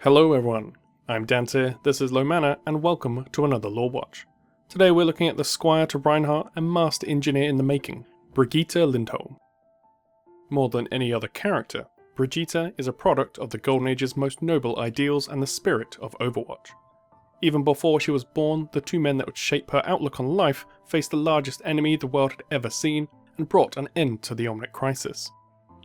Hello everyone, I'm Dante, this is Lomana, and welcome to another Lorewatch. Today we're looking at the squire to Reinhardt and master engineer in the making, Brigitte Lindholm. More than any other character, Brigitte is a product of the Golden Age's most noble ideals and the spirit of Overwatch. Even before she was born, the two men that would shape her outlook on life faced the largest enemy the world had ever seen and brought an end to the Omnic Crisis.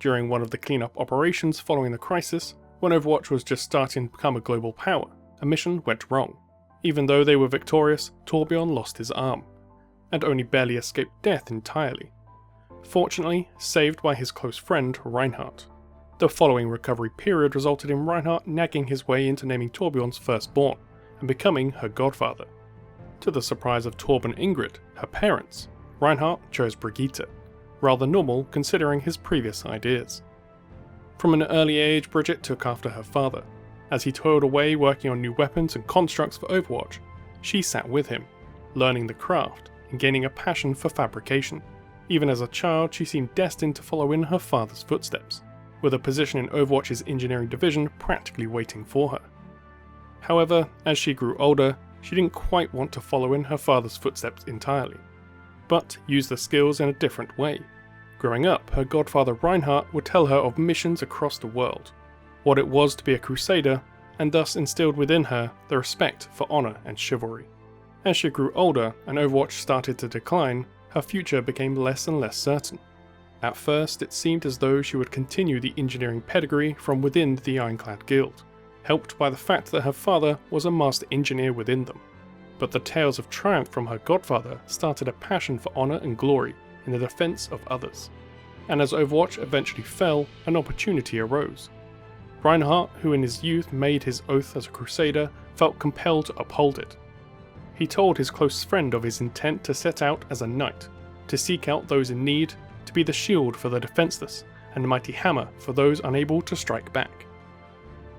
During one of the cleanup operations following the crisis, when Overwatch was just starting to become a global power, a mission went wrong. Even though they were victorious, Torbjorn lost his arm, and only barely escaped death entirely. Fortunately, saved by his close friend Reinhardt. The following recovery period resulted in Reinhardt nagging his way into naming Torbjorn's firstborn, and becoming her godfather. To the surprise of Torb and Ingrid, her parents, Reinhardt chose Brigitte, rather normal considering his previous ideas. From an early age, Brigitte took after her father. As he toiled away working on new weapons and constructs for Overwatch, she sat with him, learning the craft and gaining a passion for fabrication. Even as a child, she seemed destined to follow in her father's footsteps, with a position in Overwatch's engineering division practically waiting for her. However, as she grew older, she didn't quite want to follow in her father's footsteps entirely, but used the skills in a different way. Growing up, her godfather Reinhardt would tell her of missions across the world, what it was to be a crusader, and thus instilled within her the respect for honour and chivalry. As she grew older and Overwatch started to decline, her future became less and less certain. At first, it seemed as though she would continue the engineering pedigree from within the Ironclad guild, helped by the fact that her father was a master engineer within them. But the tales of triumph from her godfather started a passion for honour and glory in the defence of others. And as Overwatch eventually fell, an opportunity arose. Reinhardt, who in his youth made his oath as a crusader, felt compelled to uphold it. He told his close friend of his intent to set out as a knight, to seek out those in need, to be the shield for the defenceless, and the mighty hammer for those unable to strike back.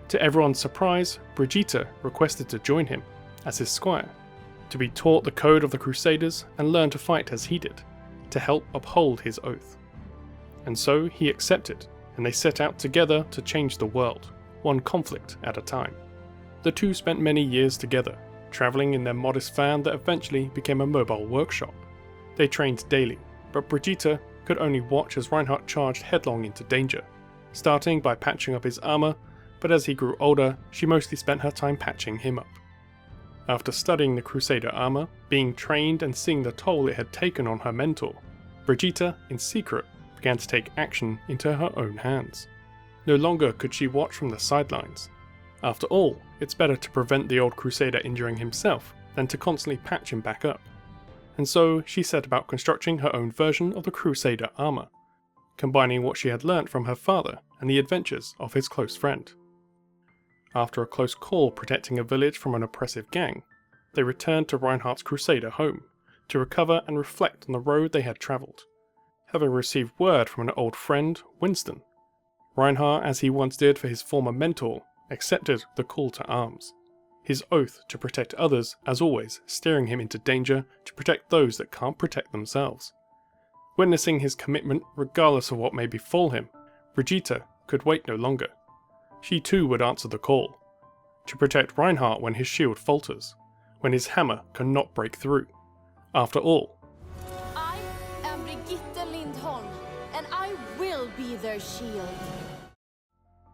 To everyone's surprise, Brigitte requested to join him, as his squire, to be taught the code of the Crusaders and learn to fight as he did, to help uphold his oath. And so he accepted, and they set out together to change the world, one conflict at a time. The two spent many years together, travelling in their modest van that eventually became a mobile workshop. They trained daily, but Brigitte could only watch as Reinhardt charged headlong into danger, starting by patching up his armour, but as he grew older, she mostly spent her time patching him up. After studying the Crusader armour, being trained and seeing the toll it had taken on her mentor, Brigitte, in secret, began to take action into her own hands. No longer could she watch from the sidelines. After all, it's better to prevent the old Crusader injuring himself than to constantly patch him back up. And so she set about constructing her own version of the Crusader armour, combining what she had learnt from her father and the adventures of his close friend. After a close call protecting a village from an oppressive gang, they returned to Reinhardt's Crusader home, to recover and reflect on the road they had travelled. Having received word from an old friend, Winston, Reinhardt, as he once did for his former mentor, accepted the call to arms. His oath to protect others, as always, steering him into danger to protect those that can't protect themselves. Witnessing his commitment, regardless of what may befall him, Brigitte could wait no longer. She too would answer the call, to protect Reinhardt when his shield falters, when his hammer cannot break through. After all, I am Brigitte Lindholm, and I will be their shield.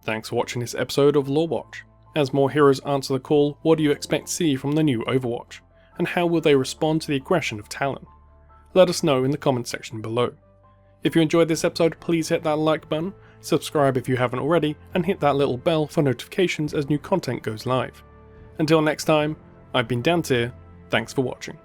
Thanks for watching this episode of Lorewatch. As more heroes answer the call, what do you expect to see from the new Overwatch? And how will they respond to the aggression of Talon? Let us know in the comment section below. If you enjoyed this episode, please hit that like button, subscribe if you haven't already, and hit that little bell for notifications as new content goes live. Until next time, I've been Dante, thanks for watching.